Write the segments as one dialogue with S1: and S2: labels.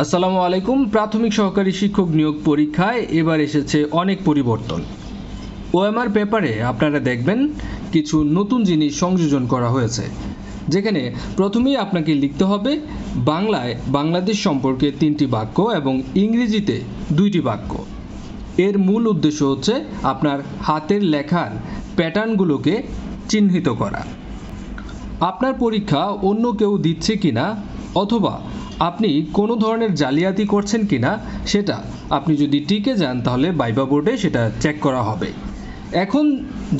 S1: আসসালামু আলাইকুম। প্রাথমিক সহকারী শিক্ষক নিয়োগ পরীক্ষায় এবার এসেছে অনেক পরিবর্তন। ওএমআর পেপারে আপনারা দেখবেন কিছু নতুন জিনিস সংযোজন করা হয়েছে, যেখানে প্রথমেই আপনাকে লিখতে হবে বাংলায় বাংলাদেশ সম্পর্কে 3টি বাক্য এবং ইংরেজিতে 2টি বাক্য। এর মূল উদ্দেশ্য হচ্ছে আপনার হাতের লেখার প্যাটার্নগুলোকে চিহ্নিত করা। আপনার পরীক্ষা অন্য কেউ দিচ্ছে কিনা অথবা আপনি কোনো ধরনের জালিয়াতি করছেন কিনা সেটা আপনি যদি টিকে যান তাহলে ভাইভা বোর্ডে সেটা চেক করা হবে। এখন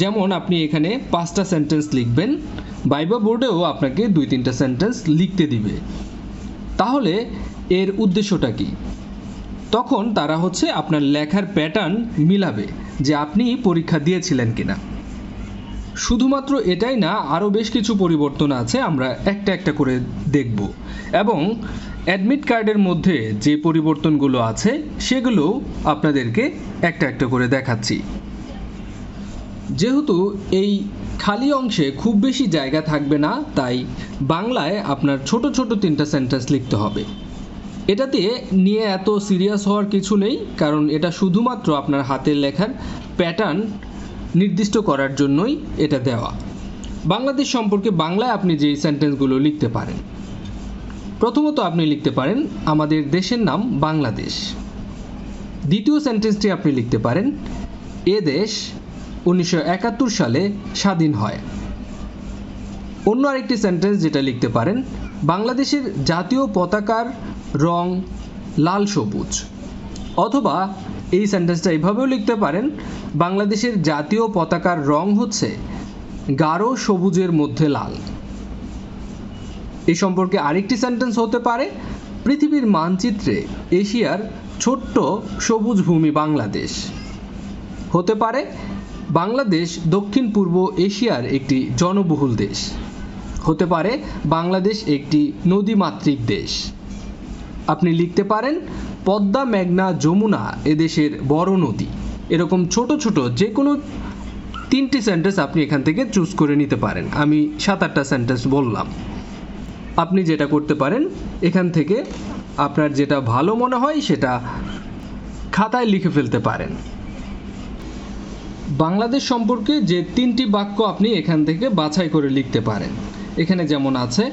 S1: যেমন আপনি এখানে 5টা সেন্টেন্স লিখবেন, ভাইভা বোর্ডেও আপনাকে 2-3টা সেন্টেন্স লিখতে দিবে। তাহলে এর উদ্দেশ্যটা কি? তখন তারা হচ্ছে আপনার লেখার প্যাটার্ন মিলাবে যে আপনি পরীক্ষা দিয়েছিলেন কিনা। শুধুমাত্র এটাই না, আরও বেশ কিছু পরিবর্তন আছে, আমরা একটা একটা করে দেখব। এবং অ্যাডমিট কার্ডের মধ্যে যে পরিবর্তনগুলো আছে সেগুলো আপনাদেরকে একটা একটা করে দেখাচ্ছি। যেহেতু এই খালি অংশে খুব বেশি জায়গা থাকবে না, তাই বাংলায় আপনার ছোট ছোট 3টা সেন্টেন্স লিখতে হবে। এটাতে নিয়ে এত সিরিয়াস হওয়ার কিছু নেই, কারণ এটা শুধুমাত্র আপনার হাতের লেখার প্যাটার্ন নির্দিষ্ট করার জন্যই এটা দেওয়া। বাংলাদেশ সম্পর্কে বাংলায় আপনি যেই সেন্টেন্সগুলো লিখতে পারেন, প্রথমত আপনি লিখতে পারেন আমাদের দেশের নাম বাংলাদেশ। দ্বিতীয় সেন্টেন্সটি আপনি লিখতে পারেন এ দেশ 1971 সালে স্বাধীন হয়। অন্য আরেকটি সেন্টেন্স যেটা লিখতে পারেন বাংলাদেশের জাতীয় পতাকার রং লাল সবুজ। অথবা এই সেন্টেন্সটা এইভাবেও লিখতে পারেন বাংলাদেশের জাতীয় পতাকার রং হচ্ছে গাঢ় সবুজের মধ্যে লাল। এই সম্পর্কে আরেকটি সেন্টেন্স হতে পারে পৃথিবীর মানচিত্রে এশিয়ার ছোট্ট সবুজ ভূমি বাংলাদেশ। হতে পারে বাংলাদেশ দক্ষিণ পূর্ব এশিয়ার একটি জনবহুল দেশ। হতে পারে বাংলাদেশ একটি নদীমাতৃক দেশ। আপনি লিখতে পারেন পদ্মা, মেঘনা, যমুনা এদেশের বড় নদী। এরকম ছোট ছোট যে কোনো 3টি সেন্টেন্স আপনি এখান থেকে চুজ করে নিতে পারেন। আমি 7-8টা সেন্টেন্স বললাম। আপনি যেটা করতে পারেন এখান থেকে আপনার যেটা ভালো মনে হয় সেটা খাতায় লিখে ফেলতে পারেন। বাংলাদেশ সম্পর্কে যে 3টি বাক্য আপনি এখান থেকে বাছাই করে লিখতে পারেন। এখানে যেমন আছে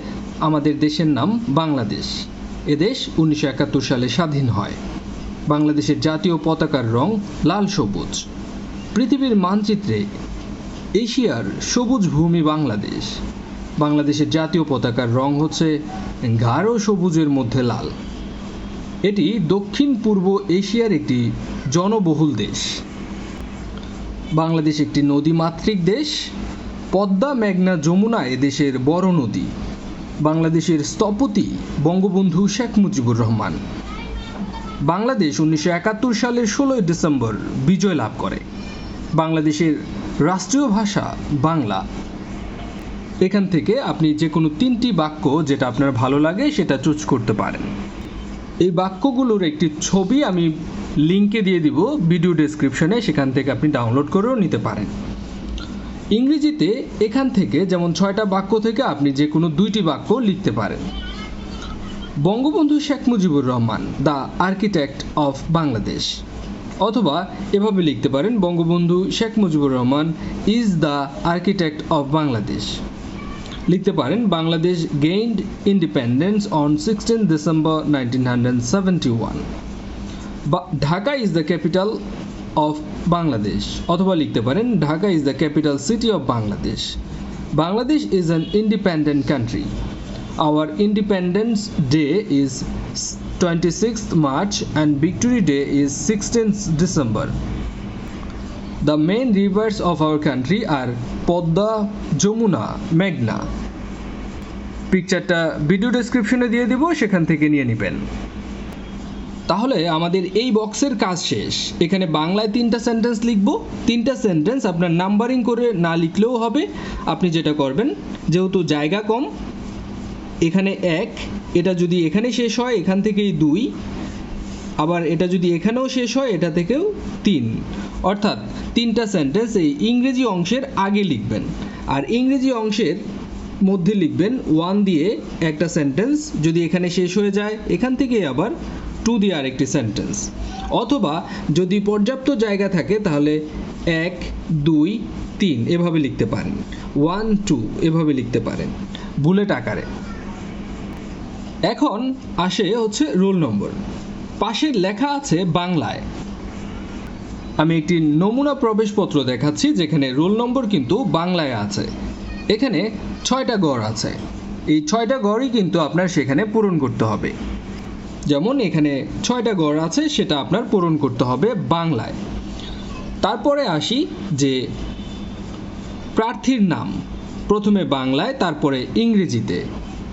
S1: আমাদের দেশের নাম বাংলাদেশ, এদেশ 1971 সালে স্বাধীন হয়, বাংলাদেশের জাতীয় পতাকার রং লাল সবুজ, পৃথিবীর মানচিত্রে এশিয়ার সবুজ ভূমি বাংলাদেশ, বাংলাদেশের জাতীয় পতাকার রং হচ্ছে গাঢ় সবুজের মধ্যে লাল, এটি দক্ষিণ পূর্ব এশিয়ার একটি জনবহুল দেশ, বাংলাদেশ একটি নদীমাতৃক দেশ, পদ্মা, মেঘনা, যমুনা এদেশের বড় নদী, বাংলাদেশের স্থপতি বঙ্গবন্ধু শেখ মুজিবুর রহমান, বাংলাদেশ 1971 সালের 16 ডিসেম্বর বিজয় লাভ করে, বাংলাদেশের রাষ্ট্রীয় ভাষা বাংলা। এখান থেকে আপনি যে কোনো 3টি বাক্য যেটা আপনার ভালো লাগে সেটা চুজ করতে পারেন। এই বাক্যগুলোর একটি ছবি আমি লিঙ্কে দিয়ে দিব ভিডিও ডেসক্রিপশনে, সেখান থেকে আপনি ডাউনলোড করেও নিতে পারেন। ইংরেজিতে এখান থেকে যেমন 6টা বাক্য থেকে আপনি যে কোনো 2টি বাক্য লিখতে পারেন। Bangabandhu Sheikh Mujibur Rahman the architect of Bangladesh, অথবা এভাবে লিখতে পারেন Bangabandhu Sheikh Mujibur Rahman is the architect of Bangladesh. লিখতে পারেন Bangladesh gained independence on 16 December 1971। Dhaka is the capital of Bangladesh, অথবা লিখতে পারেন Dhaka is the capital city of Bangladesh. Bangladesh is an independent country. Our independence day is 26th March and Victory Day is 16th December. The main rivers of our country are Podda, Jamuna, Meghna. পিকচারটা video ডেসক্রিপশনে দিয়ে দিব, সেখান থেকে নিয়ে নেবেন। তাহলে আমাদের এই বক্সের কাজ শেষ। এখানে বাংলায় 3টা সেন্টেন্স লিখব। 3টা সেন্টেন্স আপনার নাম্বারিং করে না লিখলেও হবে। আপনি যেটা করবেন, যেহেতু জায়গা কম, এখানে 1, এটা যদি এখানে শেষ হয় এখান থেকেই 2, আবার এটা যদি এখানেও শেষ হয় এটা থেকেও 3, অর্থাৎ 3টা সেন্টেন্স এই ইংরেজি অংশের আগে লিখবেন। আর ইংরেজি অংশের মধ্যে লিখবেন 1 দিয়ে একটা সেন্টেন্স, যদি এখানে শেষ হয়ে যায় এখান থেকে আবার 2 দিয়ে আরেকটি সেন্টেন্স, অথবা যদি পর্যাপ্ত জায়গা থাকে তাহলে 1 2 3 এভাবে লিখতে পারেন, 1 2 এভাবে লিখতে পারেন বুলেট আকারে। এখন আসে হচ্ছে রোল নম্বর। পাশে লেখা আছে বাংলায়। আমি একটি নমুনা প্রবেশপত্র দেখাচ্ছি যেখানে রোল নম্বর কিন্তু বাংলায় আছে। এখানে 6টা ঘর আছে, এই 6টা ঘরই কিন্তু আপনার সেখানে পূরণ করতে হবে। যেমন এখানে 6টা ঘর আছে, সেটা আপনার পূরণ করতে হবে বাংলায়। তারপরে আসি যে প্রার্থীর নাম, প্রথমে বাংলায় তারপরে ইংরেজিতে।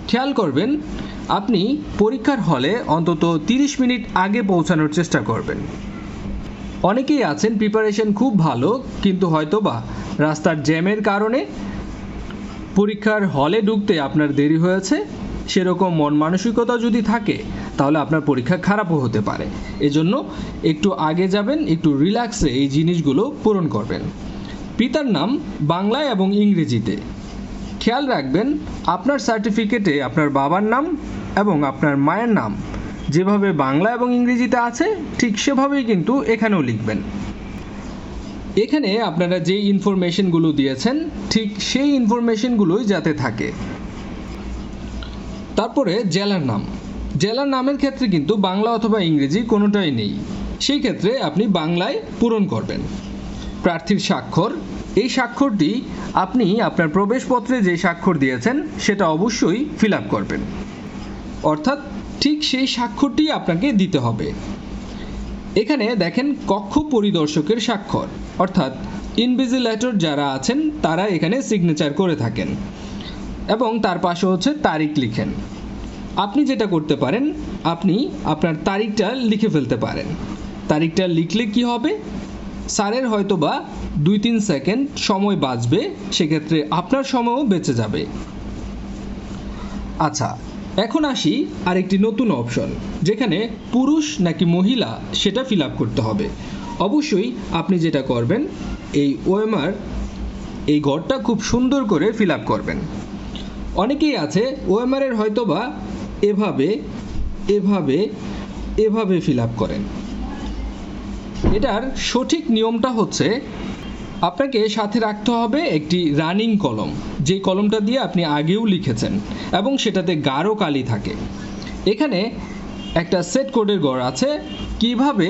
S1: খেয়াল করবেন আপনি পরীক্ষার হলে অন্তত 30 মিনিট আগে পৌঁছানোর চেষ্টা করবেন। অনেকেই আছেন প্রিপারেশন খুব ভালো, কিন্তু হয়তোবা রাস্তার জ্যামের কারণে পরীক্ষার হলে ঢুকতে আপনার দেরি হয়েছে। সেরকম মন মানসিকতা যদি থাকে তাহলে আপনার পরীক্ষা খারাপও হতে পারে। এজন্য একটু আগে যাবেন, একটু রিল্যাক্সে এই জিনিসগুলো পূরণ করবেন। পিতার নাম বাংলায় এবং ইংরেজিতে। খেয়াল রাখবেন আপনার সার্টিফিকেটে আপনার বাবার নাম এবং আপনার মায়ের নাম যেভাবে বাংলা এবং ইংরেজিতে আছে ঠিক সেভাবেই কিন্তু এখানেও লিখবেন। এখানে আপনারা যে ইনফরমেশনগুলো দিয়েছেন ঠিক সেই ইনফরমেশনগুলোই যাতে থাকে। তারপরে জেলার নাম। জেলার নামের ক্ষেত্রে কিন্তু বাংলা অথবা ইংরেজি কোনোটাই নেই, সেই ক্ষেত্রে আপনি বাংলায় পূরণ করবেন। প্রার্থীর স্বাক্ষর, এই স্বাক্ষরটি আপনি আপনার প্রবেশপত্রে যে স্বাক্ষর দিয়েছেন সেটা অবশ্যই ফিল আপ করবেন, অর্থাৎ ঠিক সেই স্বাক্ষরটি আপনাকে দিতে হবে। এখানে দেখেন কক্ষ পরিদর্শকের স্বাক্ষর, অর্থাৎ ইনভিজিলেটর যারা আছেন তারা এখানে সিগনেচার করে থাকেন এবং তার পাশে হচ্ছে তারিখ লিখেন। আপনি যেটা করতে পারেন, আপনি আপনার তারিখটা লিখে ফেলতে পারেন। তারিখটা লিখলে কি হবে, স্যারের হয়তো বা 2-3 সেকেন্ড সময় বাঁচবে, সেক্ষেত্রে আপনার সময়ও বেঁচে যাবে। আচ্ছা, এখন আসি আরেকটি নতুন অপশন, যেখানে পুরুষ নাকি মহিলা সেটা ফিল আপ করতে হবে। অবশ্যই আপনি যেটা করবেন, এই OMR এই ঘরটা খুব সুন্দর করে ফিল আপ করবেন। অনেকেই আছে OMR এর হয়তো বা এভাবে এভাবে এভাবে ফিল আপ করেন। এটার সঠিক নিয়মটা হচ্ছে আপনাকে সাথে রাখতে হবে একটি রানিং কলম, যে কলমটা দিয়ে আপনি আগেও লিখেছেন এবং সেটাতে গাঢ় কালি থাকে। এখানে একটা সেট কোডের ঘর আছে। কিভাবে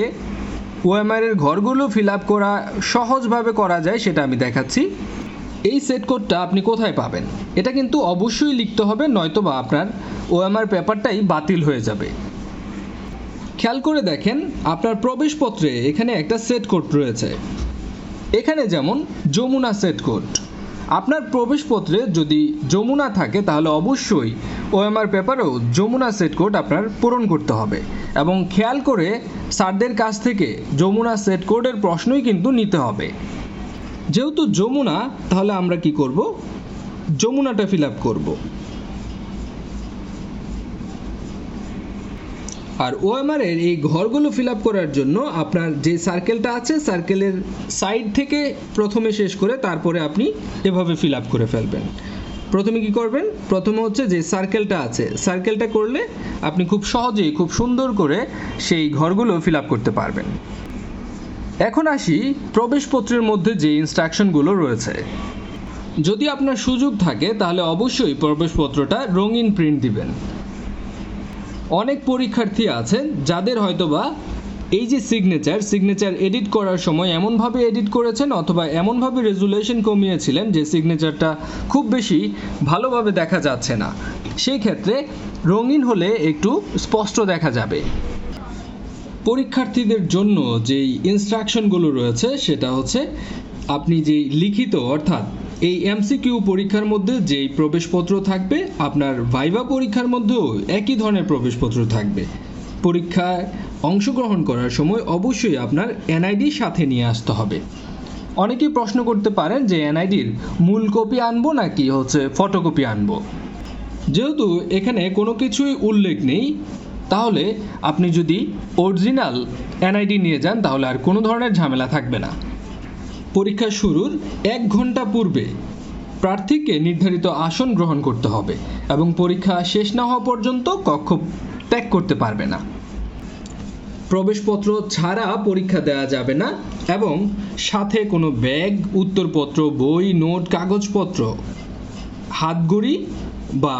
S1: OMR এর ঘরগুলো ফিল আপ করা সহজভাবে করা যায় সেটা আমি দেখাচ্ছি। এই সেট কোডটা আপনি কোথায় পাবেন, এটা কিন্তু অবশ্যই লিখতে হবে, নয়তোবা আপনার OMR পেপারটাই বাতিল হয়ে যাবে। খেয়াল করে দেখেন আপনার প্রবেশপত্রে এখানে একটা সেট কোড রয়েছে। এখানে যেমন যমুনা সেট কোড, আপনার প্রবেশপত্রে যদি যমুনা থাকে তাহলে অবশ্যই OMR পেপারেও যমুনা সেট কোড আপনার পূরণ করতে হবে এবং খেয়াল করে স্যারদের কাছ থেকে যমুনা সেট কোডের প্রশ্নই কিন্তু নিতে হবে। যেহেতু যমুনা, তাহলে আমরা কি করব, যমুনাটা ফিল আপ করবো। আর OMR এর এই ঘরগুলো ফিল আপ করার জন্য আপনার যে সার্কেলটা আছে সার্কেলের সাইড থেকে প্রথমে শেষ করে তারপরে আপনি এভাবে ফিল আপ করে ফেলবেন। প্রথমে কি করবেন, প্রথমে হচ্ছে যে সার্কেলটা আছে সার্কেলটা করলে আপনি খুব সহজেই খুব সুন্দর করে সেই ঘরগুলো ফিল আপ করতে পারবেন। এখন আসি প্রবেশপত্রের মধ্যে যে ইনস্ট্রাকশনগুলো রয়েছে। যদি আপনার সুযোগ থাকে তাহলে অবশ্যই প্রবেশপত্রটা রঙিন প্রিন্ট দিবেন। অনেক পরীক্ষার্থী আছেন যাদের হয়তোবা এই যে সিগনেচার এডিট করার সময় এমনভাবে এডিট করেছেন অথবা এমনভাবে রেজুলেশন কমিয়েছিলেন যে সিগনেচারটা খুব বেশি ভালোভাবে দেখা যাচ্ছে না। সেই ক্ষেত্রে রঙিন হলে একটু স্পষ্ট দেখা যাবে। পরীক্ষার্থীদের জন্য যেই ইনস্ট্রাকশনগুলো রয়েছে সেটা হচ্ছে আপনি যেই লিখিত অর্থাৎ এই MCQ পরীক্ষার মধ্যে যেই প্রবেশপত্র থাকবে আপনার ভাইভা পরীক্ষার মধ্যেও একই ধরনের প্রবেশপত্র থাকবে। পরীক্ষায় অংশগ্রহণ করার সময় অবশ্যই আপনার NID সাথে নিয়ে আসতে হবে। অনেকেই প্রশ্ন করতে পারেন যে NIDর মূল কপি আনবো নাকি হচ্ছে ফটোকপি আনবো। যেহেতু এখানে কোনো কিছুই উল্লেখ নেই, তাহলে আপনি যদি অরিজিনাল NID নিয়ে যান তাহলে আর কোনো ধরনের ঝামেলা থাকবে না। পরীক্ষা শুরুর 1 ঘন্টা পূর্বে প্রার্থীকে নির্ধারিত আসন গ্রহণ করতে হবে এবং পরীক্ষা শেষ না হওয়া পর্যন্ত কক্ষ ত্যাগ করতে পারবে না। প্রবেশপত্র ছাড়া পরীক্ষা দেওয়া যাবে না এবং সাথে কোনো ব্যাগ, উত্তরপত্র, বই, নোট, কাগজপত্র, হাতঘড়ি বা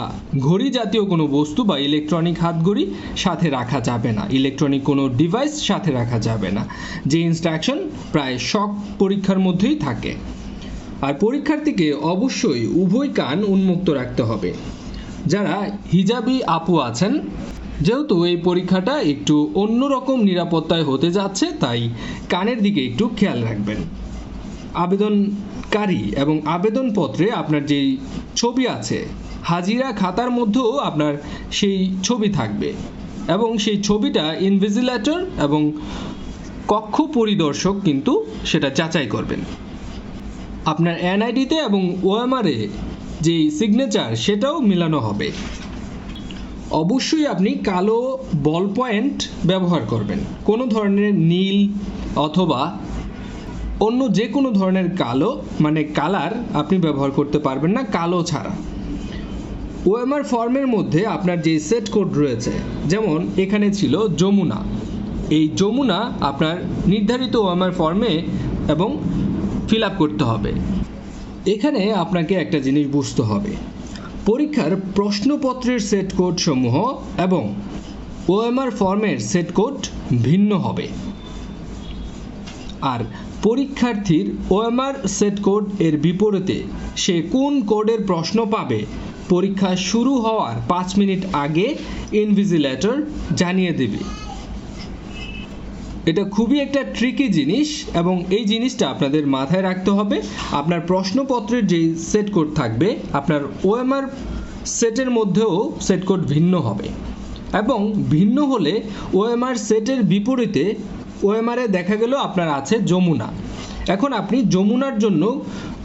S1: ঘড়ি জাতীয় কোনো বস্তু বা ইলেকট্রনিক হাতঘড়ি সাথে রাখা যাবে না। ইলেকট্রনিক কোনো ডিভাইস সাথে রাখা যাবে না, যে ইনস্ট্রাকশন প্রায় সব পরীক্ষার মধ্যেই থাকে। আর পরীক্ষার্থীকে অবশ্যই উভয় কান উন্মুক্ত রাখতে হবে। যারা হিজাবি আপু আছেন, যেহেতু এই পরীক্ষাটা একটু অন্যরকম নিরাপত্তায় হতে যাচ্ছে, তাই কানের দিকে একটু খেয়াল রাখবেন। আবেদনকারী এবং আবেদনপত্রে আপনার যেই ছবি আছে, হাজিরা খাতার মধ্যেও আপনার সেই ছবি থাকবে এবং সেই ছবিটা ইনভিজিলেটর এবং কক্ষ পরিদর্শক কিন্তু সেটা যাচাই করবেন। আপনার এনআইডিতে এবং ওএমআরে যেই সিগনেচার সেটাও মিলানো হবে। অবশ্যই আপনি কালো বল পয়েন্ট ব্যবহার করবেন। কোনো ধরনের নীল অথবা অন্য যে কোনো ধরনের কালো মানে কালার আপনি ব্যবহার করতে পারবেন না কালো ছাড়া। ওএমআর ফর্মের মধ্যে আপনার যে সেট কোড রয়েছে, যেমন এখানে ছিল যমুনা, এই যমুনা আপনার নির্ধারিত ওএমআর ফর্মে এবং ফিল আপ করতে হবে। এখানে আপনাকে একটা জিনিস বুঝতে হবে, পরীক্ষার প্রশ্নপত্রের সেট কোড সমূহ এবং ওএমআর ফর্মের সেট কোড ভিন্ন হবে। আর পরীক্ষার্থীর ওএমআর সেট কোড এর বিপরীতে সে কোন কোডের প্রশ্ন পাবে পরীক্ষা শুরু হওয়ার 5 মিনিট আগে ইনভিজিলেটর জানিয়ে দেবে। এটা খুবই একটা ট্রিকি জিনিস এবং এই জিনিসটা আপনাদের মাথায় রাখতে হবে। আপনার প্রশ্নপত্রের যে সেট কোড থাকবে, আপনার ওএমআর সেটের মধ্যেও সেট কোড ভিন্ন হবে এবং ভিন্ন হলে ওএমআর সেটের বিপরীতে ওএমআরে দেখা গেল আপনার আছে যমুনা। এখন আপনি যমুনার জন্য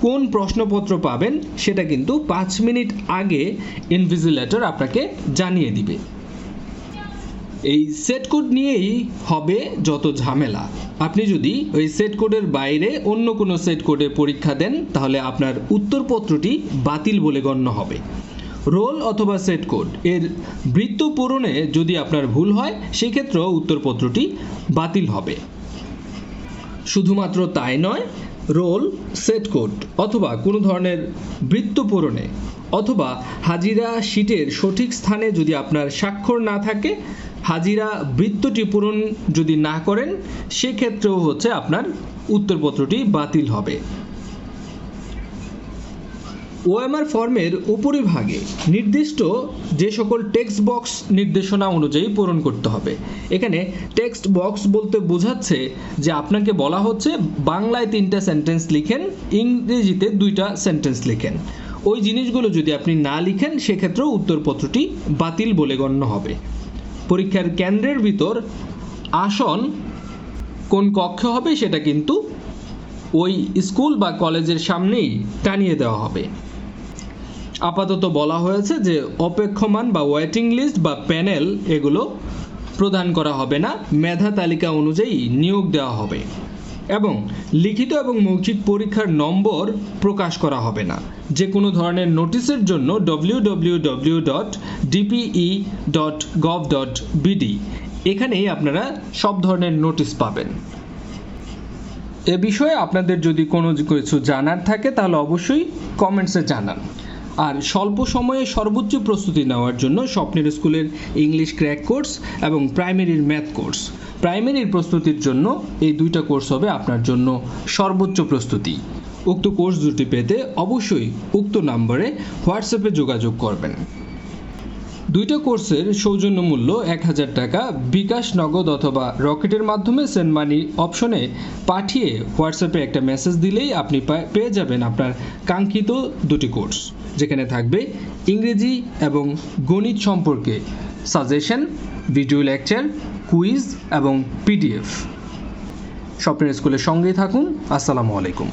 S1: কোন প্রশ্নপত্র পাবেন সেটা কিন্তু 5 মিনিট আগে ইনভিজিলেটর আপনাকে জানিয়ে দিবে। এই সেট কোড নিয়েই হবে যত ঝামেলা। আপনি যদি ওই সেট কোডের বাইরে অন্য কোনো সেট কোডে পরীক্ষা দেন তাহলে আপনার উত্তরপত্রটি বাতিল বলে গণ্য হবে। রোল অথবা সেট কোড এর বৃত্ত পূরণে যদি আপনার ভুল হয় সেক্ষেত্রেও উত্তরপত্রটি বাতিল হবে। শুধুমাত্র তাই নয়, রোল, সেট কোড অথবা কোনো ধরনের বৃত্ত পূরণে অথবা হাজিরা শিটের সঠিক স্থানে যদি আপনার স্বাক্ষর না থাকে, হাজিরা বৃত্তটি পূরণ যদি না করেন, সেক্ষেত্রেও হচ্ছে আপনার উত্তরপত্রটি বাতিল হবে। ওএমআর ফর্মের উপরিভাগে নির্দিষ্ট যে সকল টেক্সট বক্স নির্দেশনা অনুযায়ী পূরণ করতে হবে। এখানে টেক্সট বক্স বলতে বোঝাচ্ছে যে আপনাকে বলা হচ্ছে বাংলায় 3টা সেন্টেন্স লিখেন, ইংরেজিতে 2টা সেন্টেন্স লিখেন। ওই জিনিসগুলো যদি আপনি না লিখেন সেক্ষেত্রেও উত্তরপত্রটি বাতিল বলে গণ্য হবে। পরীক্ষার কেন্দ্রের ভিতর আসন কোন কক্ষে হবে সেটা কিন্তু ওই স্কুল বা কলেজের সামনেই টানিয়ে দেওয়া হবে। আপাতত বলা হয়েছে যে অপেক্ষমান বা ওয়েটিং লিস্ট বা প্যানেল এগুলো প্রদান করা হবে না, মেধা তালিকা অনুযায়ী নিয়োগ দেওয়া হবে এবং লিখিত এবং মৌখিক পরীক্ষার নম্বর প্রকাশ করা হবে না। যে কোনো ধরনের নোটিশের জন্য www.dpe.gov.bd এখানেই আপনারা সব ধরনের নোটিশ পাবেন। এ বিষয়ে আপনাদের যদি কোনো কিছু জানার থাকে তাহলে অবশ্যই কমেন্টসে জানান। আর স্বল্প সময়ে সর্বোচ্চ প্রস্তুতি নেওয়ার জন্য স্বপ্নের স্কুলের ইংলিশ ক্র্যাক কোর্স এবং প্রাইমারির ম্যাথ কোর্স, প্রাইমারির প্রস্তুতির জন্য এই 2টা কোর্স হবে আপনার জন্য সর্বোচ্চ প্রস্তুতি। উক্ত কোর্স দুটি পেতে অবশ্যই উক্ত নম্বরে হোয়াটসঅ্যাপে যোগাযোগ করবেন। 2টা কোর্সের সৌজন্য মূল্য 1000 টাকা। বিকাশ, নগদ অথবা রকেটের মাধ্যমে সেন্ড মানি অপশনে পাঠিয়ে হোয়াটসঅ্যাপে একটা মেসেজ দিলেই আপনি পেয়ে যাবেন আপনার কাঙ্ক্ষিত 2টি কোর্স, যেখানে থাকবে ইংরেজি এবং গণিত সম্পর্কে সাজেশন, ভিডিও লেকচার, কুইজ এবং পিডিএফ। স্বপ্নের স্কুলের সঙ্গেই থাকুন। আসসালামু আলাইকুম।